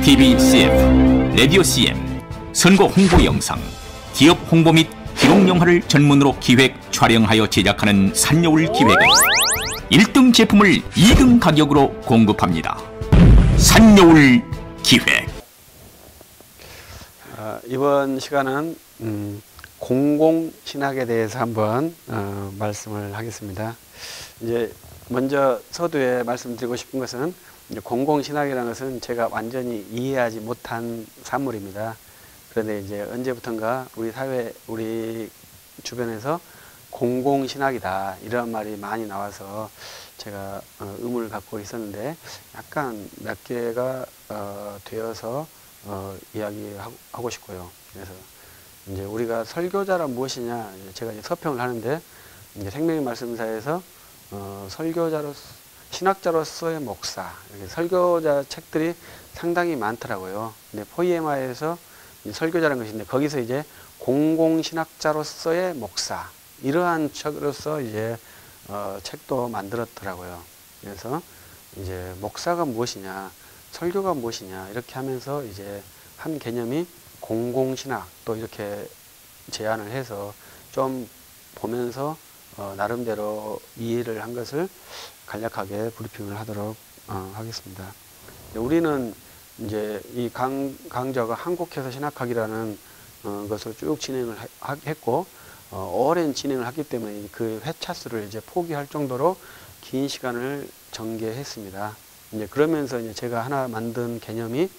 TV CF, 라디오 CM, 선거 홍보 영상, 기업 홍보 및 기록 영화를 전문으로 기획, 촬영하여 제작하는 산여울 기획은 1등 제품을 2등 가격으로 공급합니다. 산여울 기획. 이번 시간은 공공신학에 대해서 한번 말씀을 하겠습니다. 이제 먼저 서두에 말씀드리고 싶은 것은 이제 공공신학이라는 것은 제가 완전히 이해하지 못한 산물입니다. 그런데 이제 언제부턴가 우리 사회, 우리 주변에서 공공신학이다 이런 말이 많이 나와서 제가 의문을 갖고 있었는데 약간 몇 개가 되어서 이야기하고 싶고요. 그래서 이제 우리가 설교자란 무엇이냐, 제가 이제 서평을 하는데 이제 생명의 말씀사에서 신학자로서의 목사, 설교자 책들이 상당히 많더라고요. 근데 포이에마에서 설교자라는 것인데 거기서 이제 공공신학자로서의 목사 이러한 책으로서 이제 책도 만들었더라고요. 그래서 이제 목사가 무엇이냐, 설교가 무엇이냐 이렇게 하면서 이제 한 개념이 공공신학 또 이렇게 제안을 해서 좀 보면서 나름대로 이해를 한 것을 간략하게 브리핑을 하도록 하겠습니다. 우리는 이제 이 강좌가 한국에서 신학학이라는 것을 쭉 진행을 했고 오랜 진행을 했기 때문에 그 회차 수를 이제 포기할 정도로 긴 시간을 전개했습니다. 이제 그러면서 이제 제가 하나 만든 개념이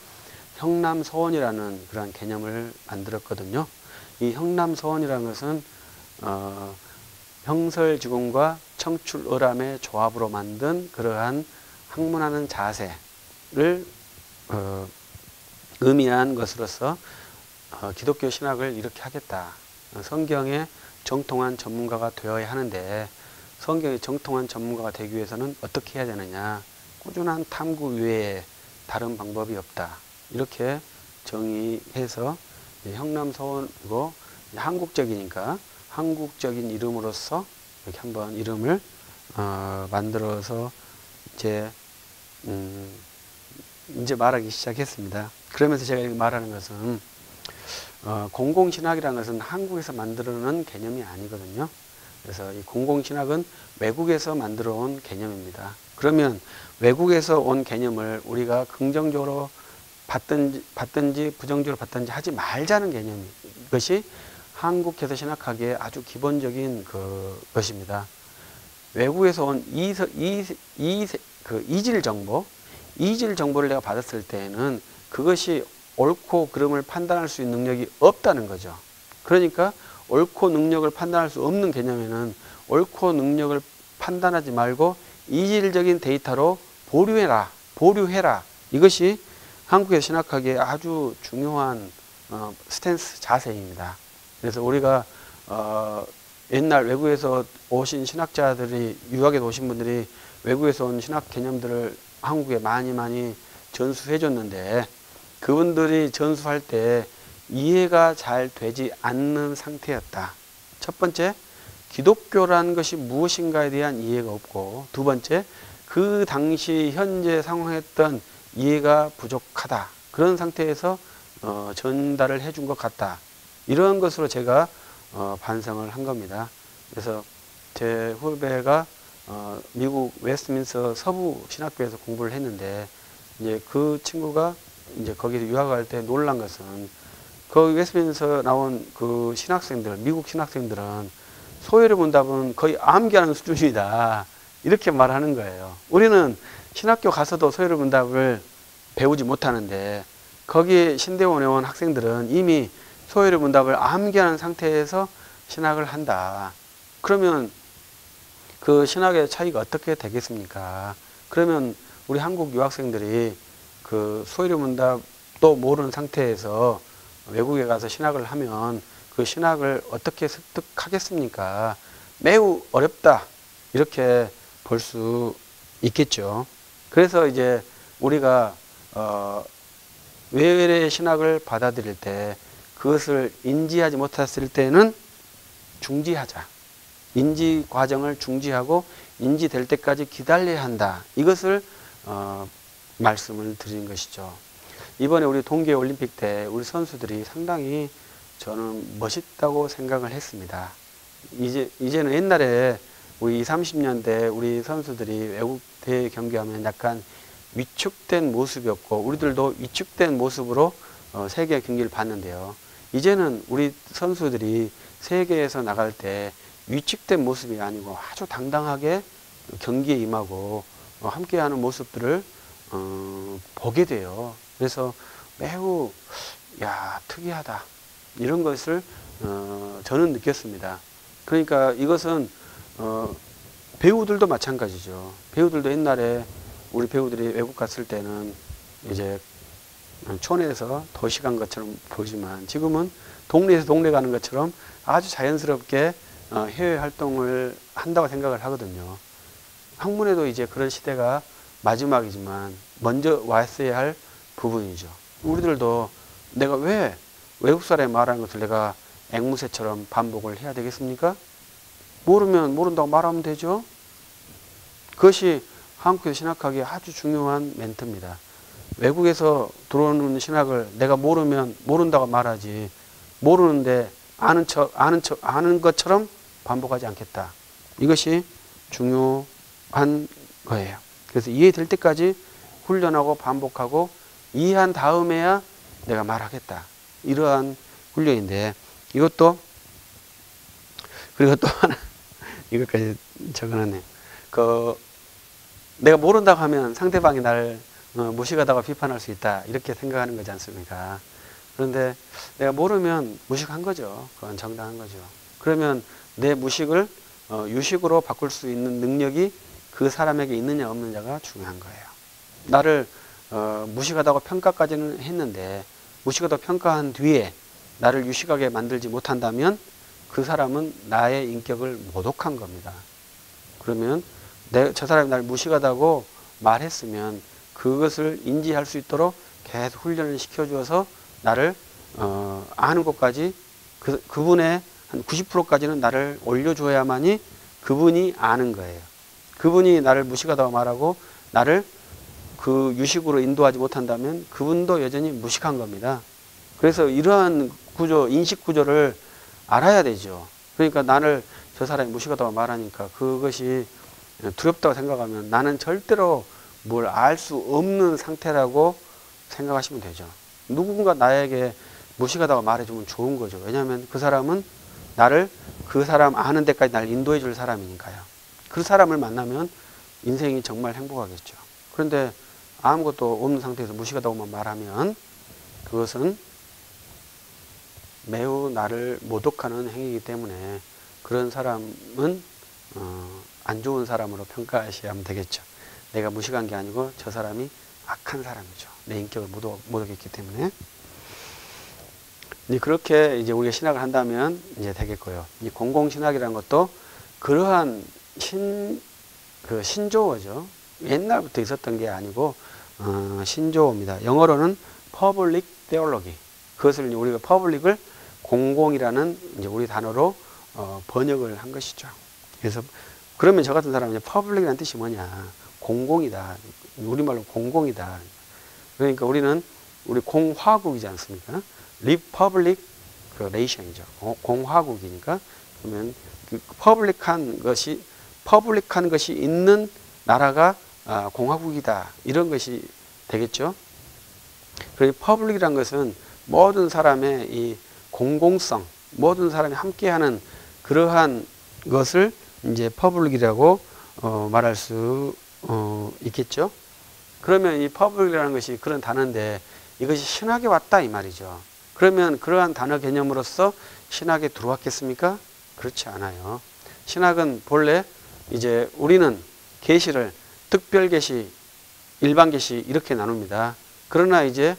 형남서원이라는 그런 개념을 만들었거든요. 이 형남서원이라는 것은 형설지공과 청출어람의 조합으로 만든 그러한 학문하는 자세를 의미한 것으로서 기독교 신학을 이렇게 하겠다. 성경에 정통한 전문가가 되어야 하는데 성경에 정통한 전문가가 되기 위해서는 어떻게 해야 되느냐. 꾸준한 탐구 외에 다른 방법이 없다. 이렇게 정의해서 형남서원이고 한국적이니까 한국적인 이름으로서 이렇게 한번 이름을 만들어서 이제 말하기 시작했습니다. 그러면서 제가 이렇게 말하는 것은 공공신학이라는 것은 한국에서 만들어낸 개념이 아니거든요. 그래서 이 공공신학은 외국에서 만들어 온 개념입니다. 그러면 외국에서 온 개념을 우리가 긍정적으로 받든지 부정적으로 받든지 하지 말자는 개념이 이것이 한국에서 신학하기에 아주 기본적인 것입니다. 외국에서 온 이질 정보를 내가 받았을 때에는 그것이 옳고 그름을 판단할 수 있는 능력이 없다는 거죠. 그러니까 옳고 능력을 판단할 수 없는 개념에는 옳고 능력을 판단하지 말고 이질적인 데이터로 보류해라. 이것이 한국에서 신학하기에 아주 중요한 스탠스 자세입니다. 그래서 우리가 옛날 외국에서 오신 신학자들이, 유학에 오신 분들이 외국에서 온 신학 개념들을 한국에 많이 전수해 줬는데 그분들이 전수할 때 이해가 잘 되지 않는 상태였다. 첫 번째, 기독교라는 것이 무엇인가에 대한 이해가 없고, 두 번째, 그 당시 현재 상황했던 이해가 부족하다. 그런 상태에서 전달을 해준 것 같다. 이런 것으로 제가 반성을 한 겁니다. 그래서 제 후배가 미국 웨스트민스터 서부 신학교에서 공부를 했는데 이제 그 친구가 이제 거기서 유학할 때 놀란 것은 그 웨스트민스터 나온 그 신학생들, 미국 신학생들은 소요리 문답은 거의 암기하는 수준이다. 이렇게 말하는 거예요. 우리는 신학교 가서도 소요리 문답을 배우지 못하는데 거기 신대원에 온 학생들은 이미 소요리 문답을 암기하는 상태에서 신학을 한다. 그러면 그 신학의 차이가 어떻게 되겠습니까? 그러면 우리 한국 유학생들이 그 소요리 문답도 모르는 상태에서 외국에 가서 신학을 하면 그 신학을 어떻게 습득하겠습니까? 매우 어렵다. 이렇게 볼 수 있겠죠. 그래서 이제 우리가 외래의 신학을 받아들일 때 그것을 인지하지 못했을 때는 중지하자. 인지 과정을 중지하고 인지될 때까지 기다려야 한다. 이것을 말씀을 드린 것이죠. 이번에 우리 동계올림픽 때 우리 선수들이 상당히 저는 멋있다고 생각을 했습니다. 이제는 옛날에 우리 20, 30년대 우리 선수들이 외국 대회 경기하면 약간 위축된 모습이었고 우리들도 위축된 모습으로 세계 경기를 봤는데요. 이제는 우리 선수들이 세계에서 나갈 때 위축된 모습이 아니고 아주 당당하게 경기에 임하고 함께하는 모습들을 보게 돼요. 그래서 매우 특이하다 이런 것을 저는 느꼈습니다. 그러니까 이것은 배우들도 마찬가지죠. 배우들도 옛날에 우리 배우들이 외국 갔을 때는 이제 촌에서 도시 간 것처럼 보지만 지금은 동네에서 동네 가는 것처럼 아주 자연스럽게 해외 활동을 한다고 생각을 하거든요. 학문에도 이제 그런 시대가 마지막이지만 먼저 왔어야 할 부분이죠. 우리들도 내가 왜 외국 사람이 말하는 것을 내가 앵무새처럼 반복을 해야 되겠습니까? 모르면 모른다고 말하면 되죠. 그것이 한국에서 신학하기에 아주 중요한 멘트입니다. 외국에서 들어오는 신학을 내가 모르면 모른다고 말하지, 모르는데 아는 것처럼 반복하지 않겠다. 이것이 중요한 거예요. 그래서 이해될 때까지 훈련하고 반복하고 이해한 다음에야 내가 말하겠다. 이러한 훈련인데 이것도 그리고 또 하나 이것까지 적어놨네요. 내가 모른다고 하면 상대방이 나를 무식하다고 비판할 수 있다. 이렇게 생각하는 거지 않습니까? 그런데 내가 모르면 무식한 거죠. 그건 정당한 거죠. 그러면 내 무식을 유식으로 바꿀 수 있는 능력이 그 사람에게 있느냐 없느냐가 중요한 거예요. 나를 무식하다고 평가까지는 했는데 무식하다고 평가한 뒤에 나를 유식하게 만들지 못한다면 그 사람은 나의 인격을 모독한 겁니다. 그러면 저 사람이 나를 무식하다고 말했으면 그것을 인지할 수 있도록 계속 훈련을 시켜주어서 나를 아는 것까지 그분의 한 90%까지는 나를 올려줘야만이 그분이 아는 거예요. 그분이 나를 무식하다고 말하고 나를 그 유식으로 인도하지 못한다면 그분도 여전히 무식한 겁니다. 그래서 이러한 구조, 인식 구조를 알아야 되죠. 그러니까 나를 저 사람이 무식하다고 말하니까 그것이 두렵다고 생각하면 나는 절대로 뭘 알 수 없는 상태라고 생각하시면 되죠. 누군가 나에게 무식하다고 말해주면 좋은 거죠. 왜냐하면 그 사람은 나를 그 사람 아는 데까지 나를 인도해 줄 사람이니까요. 그 사람을 만나면 인생이 정말 행복하겠죠. 그런데 아무것도 없는 상태에서 무식하다고만 말하면 그것은 매우 나를 모독하는 행위이기 때문에 그런 사람은 안 좋은 사람으로 평가하셔야 되겠죠. 내가 무식한 게 아니고 저 사람이 악한 사람이죠. 내 인격을 모독했기 때문에. 그렇게 이제 우리가 신학을 한다면 이제 되겠고요. 이 공공신학이라는 것도 그러한 신조어죠. 옛날부터 있었던 게 아니고 신조어입니다. 영어로는 public theology. 그것을 우리가 public을 공공이라는 이제 우리 단어로 번역을 한 것이죠. 그래서 그러면 저 같은 사람은 public이라는 뜻이 뭐냐? 공공이다. 우리말로 공공이다. 그러니까 우리 공화국이지 않습니까? Republic Nation이죠. 공화국이니까 그러면 그 퍼블릭한 것이 있는 나라가 공화국이다. 이런 것이 되겠죠. 그리고 퍼블릭이란 것은 모든 사람의 이 공공성, 모든 사람이 함께하는 그러한 것을 이제 퍼블릭이라고 말할 수 있겠죠. 그러면 이 퍼블릭이라는 것이 그런 단어인데 이것이 신학에 왔다 이 말이죠. 그러면 그러한 단어 개념으로서 신학에 들어왔겠습니까? 그렇지 않아요. 신학은 본래 이제 우리는 계시를 특별 계시, 일반 계시 이렇게 나눕니다. 그러나 이제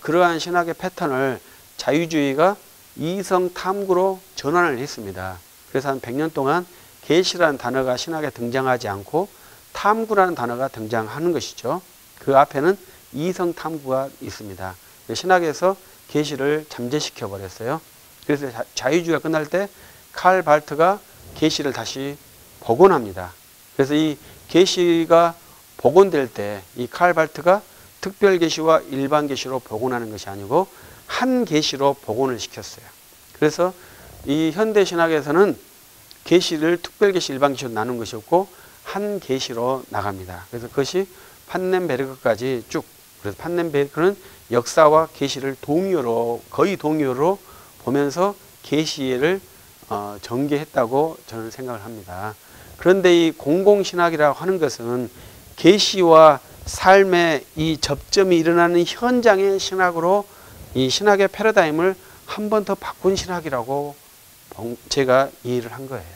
그러한 신학의 패턴을 자유주의가 이성 탐구로 전환을 했습니다. 그래서 한 100년 동안 계시라는 단어가 신학에 등장하지 않고 탐구라는 단어가 등장하는 것이죠. 그 앞에는 이성 탐구가 있습니다. 신학에서 계시를 잠재시켜 버렸어요. 그래서 자유주의가 끝날 때 칼 발트가 계시를 다시 복원합니다. 그래서 이 계시가 복원될 때 이 칼 발트가 특별 계시와 일반 계시로 복원하는 것이 아니고 한 계시로 복원을 시켰어요. 그래서 이 현대 신학에서는 계시를 특별 계시, 일반 계시로 나눈 것이 없고 한 계시로 나갑니다. 그래서 그것이 판넨베르그까지 쭉. 그래서 판넨베르그는 역사와 계시를 동의어로, 거의 동의어로 보면서 계시를 전개했다고 저는 생각을 합니다. 그런데 이 공공신학이라고 하는 것은 계시와 삶의 이 접점이 일어나는 현장의 신학으로 이 신학의 패러다임을 한 번 더 바꾼 신학이라고 제가 이해를 한 거예요.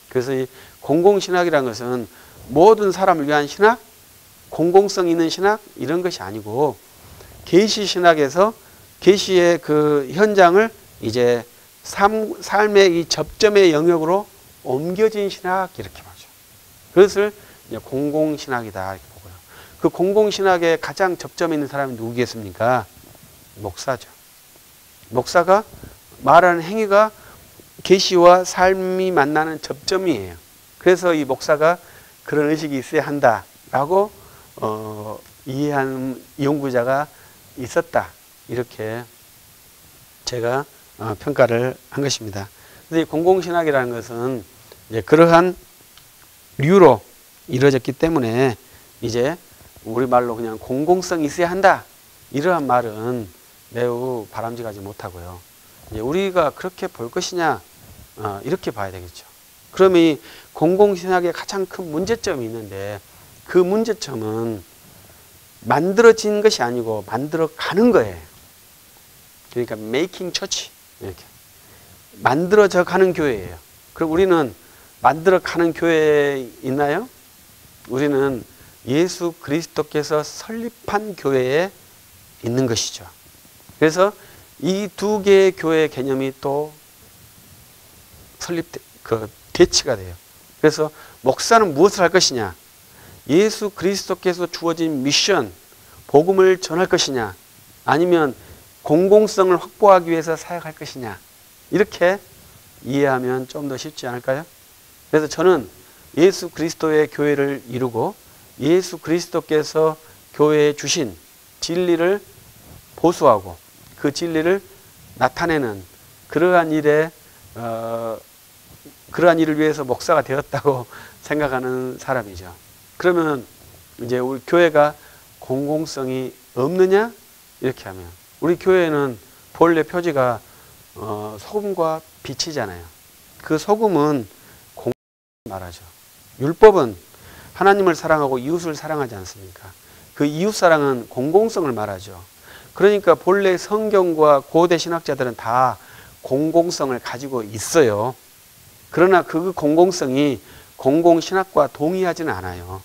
그래서 이 공공신학이라는 것은 모든 사람을 위한 신학, 공공성 있는 신학 이런 것이 아니고 계시 신학에서 계시의 그 현장을 이제 삶의 이 접점의 영역으로 옮겨진 신학 이렇게 보죠. 그것을 이제 공공신학이다 이렇게 보고요. 그 공공신학의 가장 접점에 있는 사람이 누구겠습니까? 목사죠. 목사가 말하는 행위가 계시와 삶이 만나는 접점이에요. 그래서 이 목사가 그런 의식이 있어야 한다라고 이해하는 연구자가 있었다. 이렇게 제가 평가를 한 것입니다. 그래서 이 공공신학이라는 것은 이제 그러한 류로 이루어졌기 때문에 이제 우리말로 그냥 공공성이 있어야 한다. 이러한 말은 매우 바람직하지 못하고요. 이제 우리가 그렇게 볼 것이냐 이렇게 봐야 되겠죠. 그러면 이 공공신학의 가장 큰 문제점이 있는데 그 문제점은 만들어진 것이 아니고 만들어가는 거예요. 그러니까 making church 이렇게 만들어져 가는 교회예요. 그럼 우리는 만들어가는 교회에 있나요? 우리는 예수 그리스도께서 설립한 교회에 있는 것이죠. 그래서 이 두 개의 교회의 개념이 또 대치가 돼요. 그래서 목사는 무엇을 할 것이냐? 예수 그리스도께서 주어진 미션, 복음을 전할 것이냐? 아니면 공공성을 확보하기 위해서 사역할 것이냐? 이렇게 이해하면 좀 더 쉽지 않을까요? 그래서 저는 예수 그리스도의 교회를 이루고 예수 그리스도께서 교회에 주신 진리를 보수하고 그 진리를 나타내는 그러한 일을 위해서 목사가 되었다고 생각하는 사람이죠. 그러면 이제 우리 교회가 공공성이 없느냐? 이렇게 하면 우리 교회는 본래 표지가 소금과 빛이잖아요. 그 소금은 공공을 말하죠. 율법은 하나님을 사랑하고 이웃을 사랑하지 않습니까? 그 이웃사랑은 공공성을 말하죠. 그러니까 본래 성경과 고대 신학자들은 다 공공성을 가지고 있어요. 그러나 그 공공성이 공공신학과 동의하지는 않아요.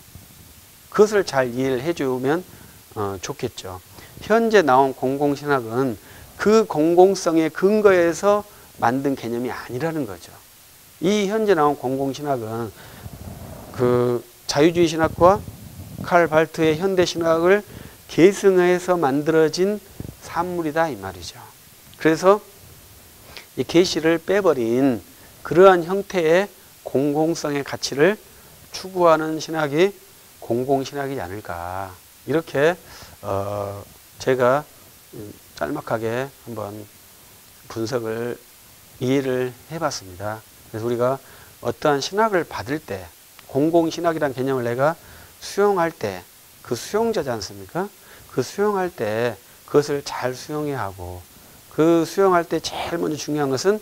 그것을 잘 이해를 해주면 좋겠죠. 현재 나온 공공신학은 그 공공성의 근거에서 만든 개념이 아니라는 거죠. 이 현재 나온 공공신학은 그 자유주의 신학과 칼 발트의 현대신학을 계승해서 만들어진 산물이다 이 말이죠. 그래서 이 계시를 빼버린 그러한 형태의 공공성의 가치를 추구하는 신학이 공공신학이지 않을까 이렇게 제가 짤막하게 한번 분석을 이해를 해봤습니다. 그래서 우리가 어떠한 신학을 받을 때 공공신학이라는 개념을 내가 수용할 때 그 수용자지 않습니까? 그 수용할 때 그것을 잘 수용해야 하고 그 수용할 때 제일 먼저 중요한 것은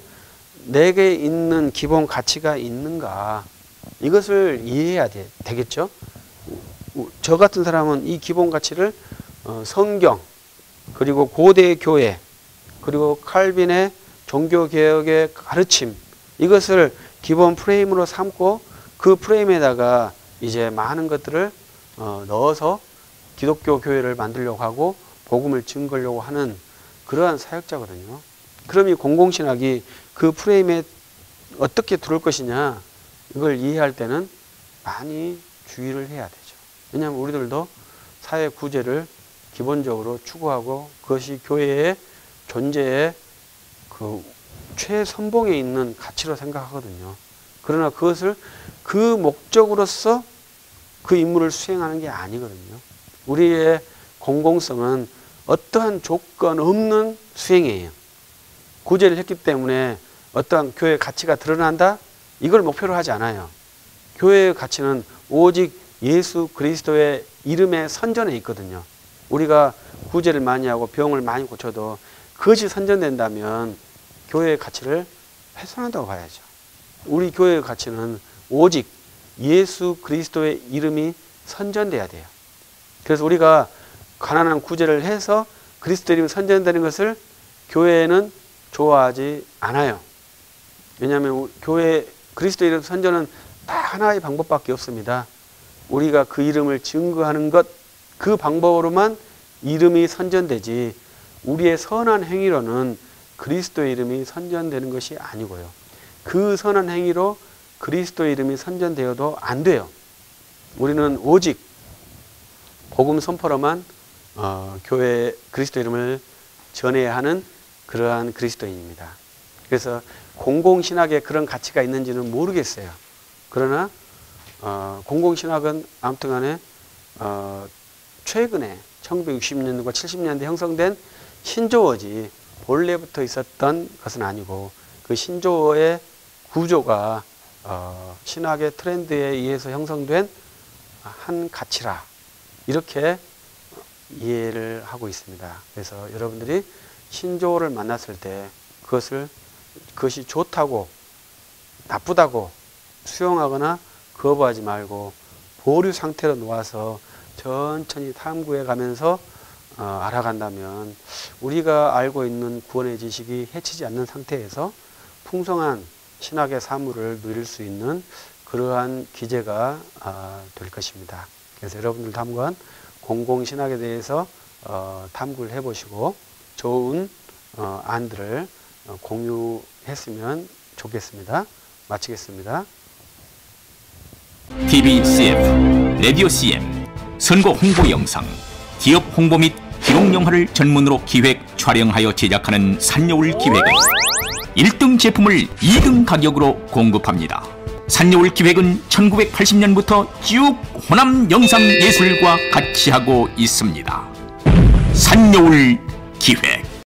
내게 있는 기본 가치가 있는가 이것을 이해해야 되겠죠. 저 같은 사람은 이 기본 가치를 성경 그리고 고대 교회 그리고 칼빈의 종교개혁의 가르침 이것을 기본 프레임으로 삼고 그 프레임에다가 이제 많은 것들을 넣어서 기독교 교회를 만들려고 하고 복음을 증거하려고 하는 그러한 사역자거든요. 그럼 이 공공신학이 그 프레임에 어떻게 들어올 것이냐 이걸 이해할 때는 많이 주의를 해야 되죠. 왜냐하면 우리들도 사회 구제를 기본적으로 추구하고 그것이 교회의 존재의 그 최선봉에 있는 가치로 생각하거든요. 그러나 그것을 그 목적으로서 그 임무를 수행하는 게 아니거든요. 우리의 공공성은 어떠한 조건 없는 수행이에요. 구제를 했기 때문에 어떠한 교회의 가치가 드러난다? 이걸 목표로 하지 않아요. 교회의 가치는 오직 예수 그리스도의 이름의 선전에 있거든요. 우리가 구제를 많이 하고 병을 많이 고쳐도 그것이 선전된다면 교회의 가치를 훼손한다고 봐야죠. 우리 교회의 가치는 오직 예수 그리스도의 이름이 선전돼야 돼요. 그래서 우리가 가난한 구제를 해서 그리스도 이름이 선전되는 것을 교회는 좋아하지 않아요. 왜냐하면 교회 그리스도 이름 선전은 딱 하나의 방법밖에 없습니다. 우리가 그 이름을 증거하는 것, 그 방법으로만 이름이 선전되지 우리의 선한 행위로는 그리스도의 이름이 선전되는 것이 아니고요. 그 선한 행위로 그리스도의 이름이 선전되어도 안 돼요. 우리는 오직 복음 선포로만 교회 그리스도 이름을 전해야 하는 그러한 그리스도인입니다. 그래서 공공신학에 그런 가치가 있는지는 모르겠어요. 그러나 공공신학은 아무튼 간에 최근에 1960년대과 70년대 형성된 신조어지 본래부터 있었던 것은 아니고 그 신조어의 구조가 신학의 트렌드에 의해서 형성된 한 가치라 이렇게 이해를 하고 있습니다. 그래서 여러분들이 신조어를 만났을 때 그것이 좋다고 나쁘다고 수용하거나 거부하지 말고 보류 상태로 놓아서 천천히 탐구해 가면서 알아간다면 우리가 알고 있는 구원의 지식이 해치지 않는 상태에서 풍성한 신학의 사물을 누릴 수 있는 그러한 기제가 될 것입니다. 그래서 여러분들도 한번 공공신학에 대해서 탐구를 해보시고 좋은 안들을 공유했으면 좋겠습니다. 마치겠습니다. TV CF, 라디오 CM, 선거 홍보 영상, 기업 홍보 및 기록 영화를 전문으로 기획, 촬영하여 제작하는 산여울 기획은 1등 제품을 2등 가격으로 공급합니다. 산여울 기획은 1980년부터 쭉 호남 영상예술과 같이 하고 있습니다. 산여울 기획.